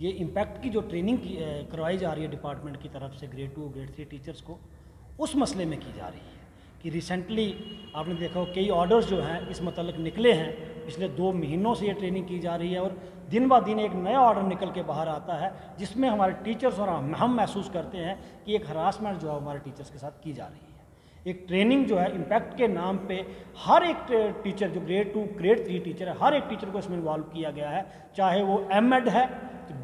ये इम्पैक्ट की जो ट्रेनिंग करवाई जा रही है डिपार्टमेंट की तरफ से ग्रेड 2 ग्रेड 3 टीचर्स को, उस मसले में की जा रही है कि रिसेंटली आपने देखा हो कई ऑर्डर्स जो हैं इस मतलब निकले हैं, पिछले 2 महीनों से ये ट्रेनिंग की जा रही है और दिन ब दिन एक नया ऑर्डर निकल के बाहर आता है जिसमें हमारे टीचर्स और हम महसूस करते हैं कि एक हरासमेंट जो है हमारे टीचर्स के साथ की जा रही है। एक ट्रेनिंग जो है इम्पैक्ट के नाम पे हर एक टीचर जो ग्रेड 2 ग्रेड 3 टीचर है, हर एक टीचर को इसमें इन्वॉल्व किया गया है, चाहे वो एमएड है,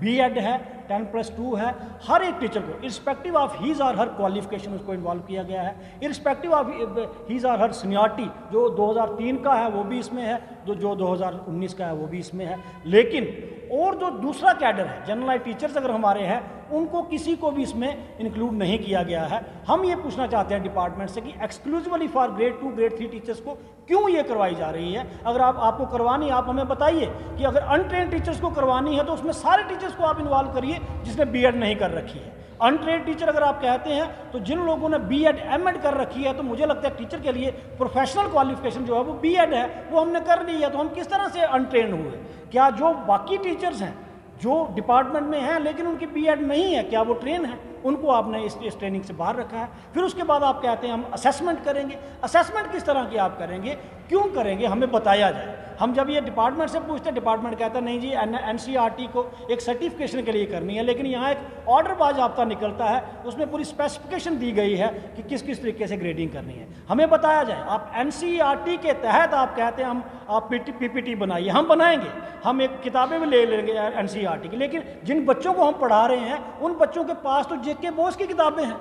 बीएड है, 10+2 है, हर एक टीचर को इर्रिस्पेक्टिव ऑफ हीज और हर क्वालिफिकेशन उसको इन्वॉल्व किया गया है, इर्रिस्पेक्टिव ऑफ हीज और हर सीनियरिटी, जो 2003 का है वो भी इसमें है, जो 2019 का है वो भी इसमें है। लेकिन और जो दूसरा कैडर है, जनरल टीचर्स अगर हमारे हैं, उनको किसी को भी इसमें इंक्लूड नहीं किया गया है। हम ये पूछना चाहते हैं डिपार्टमेंट से कि exclusively for grade 2 grade 3 teachers को क्यों ये करवाई जा रही है। अगर आपको करवानी, आप हमें बताइए कि अगर अनट्रेन्ड टीचर्स को करवानी है तो उसमें सारे टीचर्स को आप इन्वॉल्व करिए जिसने बीएड नहीं कर रखी है। अनट्रेन्ड टीचर अगर आप कहते हैं तो जिन लोगों ने बीएड एमएड कर रखी है, तो मुझे लगता है टीचर के लिए प्रोफेशनल क्वालिफिकेशन जो है वो बीएड है, वो हमने कर ली है, तो हम किस तरह से अनट्रेन्ड हुए। क्या जो बाकी टीचर्स हैं जो डिपार्टमेंट में हैं लेकिन उनकी बीएड नहीं है, क्या वो ट्रेन है? उनको आपने इस ट्रेनिंग से बाहर रखा है। फिर उसके बाद आप कहते हैं हम असेसमेंट करेंगे। असेसमेंट किस तरह की आप करेंगे, क्यों करेंगे, हमें बताया जाए। हम जब ये डिपार्टमेंट से पूछते हैं, डिपार्टमेंट कहता है नहीं जी एनसीईआरटी को एक सर्टिफिकेशन के लिए करनी है, लेकिन यहाँ एक ऑर्डर बाज़ाब्ता निकलता है, उसमें पूरी स्पेसिफिकेशन दी गई है कि किस किस तरीके से ग्रेडिंग करनी है। हमें बताया जाए। आप एनसीईआरटी के तहत आप कहते हैं आप पीपीटी बनाइए, हम बनाएंगे, हम एक किताबें भी ले लेंगे एनसीईआरटी की, लेकिन जिन बच्चों को हम पढ़ा रहे हैं उन बच्चों के पास तो जेके बोस की किताबें हैं,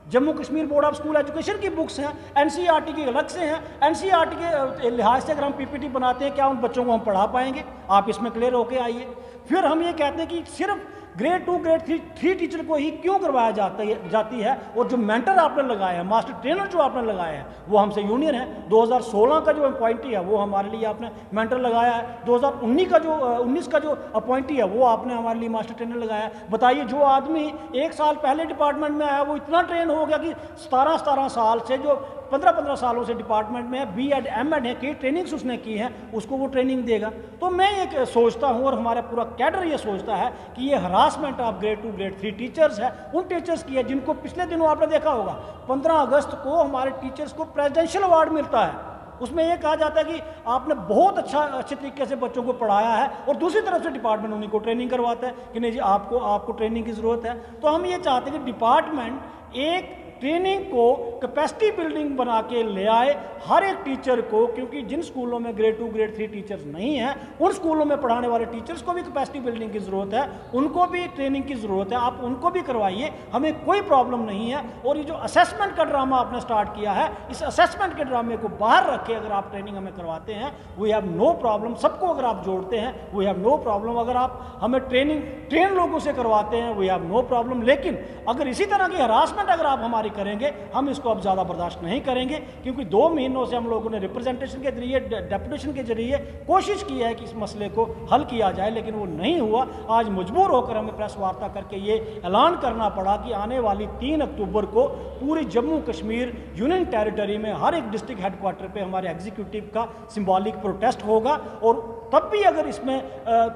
Jammu Kashmir board of school education की बुक्स हैं, एनसीईआरटी की अलग से हैं। एनसीईआरटी के लिहाज से अगर हम पीपीटी बनाते हैं, क्या उन बच्चों को हम पढ़ा पाएंगे? आप इसमें क्लियर होके आइए। फिर हम ये कहते हैं कि सिर्फ ग्रेड 2 ग्रेड 3 टीचर को ही क्यों करवाया जाती है, और जो मेंटर आपने लगाया है, मास्टर ट्रेनर जो आपने लगाया है, वो हमसे यूनियन है। 2016 का जो अपॉइंटी है वो हमारे लिए आपने मेंटर लगाया है। 2019 का जो अपॉइंटी है वो आपने हमारे लिए मास्टर ट्रेनर लगाया है। बताइए, जो आदमी 1 साल पहले डिपार्टमेंट में आया वो इतना ट्रेन हो गया कि 17 साल से, जो 15 सालों से डिपार्टमेंट में है, बीएड एमएड है, कई ट्रेनिंग्स उसने की है, उसको वो ट्रेनिंग देगा। तो मैं ये सोचता हूँ और हमारा पूरा कैडर ये सोचता है कि ये harassment of grade 2 grade 3 teachers है, उन टीचर्स की है जिनको पिछले दिनों आपने देखा होगा 15 अगस्त को हमारे टीचर्स को प्रेसिडेंशियल अवार्ड मिलता है। उसमें ये कहा जाता है कि आपने बहुत अच्छे तरीके से बच्चों को पढ़ाया है, और दूसरी तरफ से डिपार्टमेंट उन्हीं को ट्रेनिंग करवाता है कि नहीं जी आपको ट्रेनिंग की ज़रूरत है। तो हम ये चाहते हैं कि डिपार्टमेंट एक ट्रेनिंग को कैपेसिटी बिल्डिंग बना के ले आए हर एक टीचर को, क्योंकि जिन स्कूलों में ग्रेड 2 ग्रेड 3 टीचर्स नहीं हैं, उन स्कूलों में पढ़ाने वाले टीचर्स को भी कैपेसिटी बिल्डिंग की ज़रूरत है, उनको भी ट्रेनिंग की ज़रूरत है। आप उनको भी करवाइए, हमें कोई प्रॉब्लम नहीं है। और ये जो असेसमेंट का ड्रामा आपने स्टार्ट किया है, इस असेसमेंट के ड्रामे को बाहर रखे अगर आप ट्रेनिंग हमें करवाते हैं, वी हैव नो प्रॉब्लम। सबको अगर आप जोड़ते हैं, वी हैव नो प्रॉब्लम। अगर आप हमें ट्रेन लोगों से करवाते हैं, वी हैव नो प्रॉब्लम। लेकिन अगर इसी तरह की हरासमेंट अगर आप हमारी करेंगे, हम इसको अब ज़्यादा बर्दाश्त नहीं करेंगे, क्योंकि 2 महीनों से हम लोगों ने रिप्रेजेंटेशन के जरिए, डेपुटेशन के जरिए कोशिश की है कि इस मसले को हल किया जाए, लेकिन वो नहीं हुआ। आज मजबूर होकर हमें प्रेस वार्ता करके ये ऐलान करना पड़ा कि आने वाली 3 अक्टूबर को पूरी जम्मू कश्मीर यूनियन टेरिटरी में हर एक डिस्ट्रिक्ट हेडक्वार्टर पे हमारे एग्जीक्यूटिव का सिंबॉलिक प्रोटेस्ट होगा। और तब भी अगर इसमें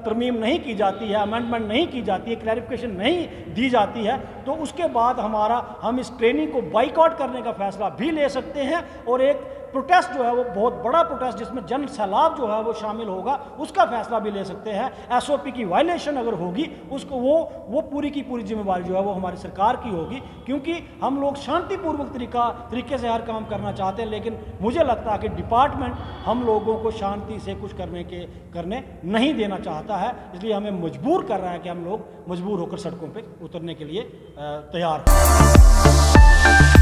तरमीम नहीं की जाती है, अमेंडमेंट नहीं की जाती है, क्लैरिफिकेशन नहीं दी जाती है, तो उसके बाद हम इस ट्रेनिंग को बाइकआउट करने का फैसला भी ले सकते हैं। और एक प्रोटेस्ट जो है वो बहुत बड़ा प्रोटेस्ट जिसमें जन सैलाब जो है वो शामिल होगा, उसका फैसला भी ले सकते हैं। एसओपी की वायलेशन अगर होगी, उसको वो पूरी की पूरी जिम्मेवारी जो है वो हमारी सरकार की होगी, क्योंकि हम लोग शांतिपूर्वक तरीके से हर काम करना चाहते हैं। लेकिन मुझे लगता है कि डिपार्टमेंट हम लोगों को शांति से कुछ करने नहीं देना चाहता है, इसलिए हमें मजबूर कर रहा है कि हम लोग मजबूर होकर सड़कों पर उतरने के लिए तैयार हैं।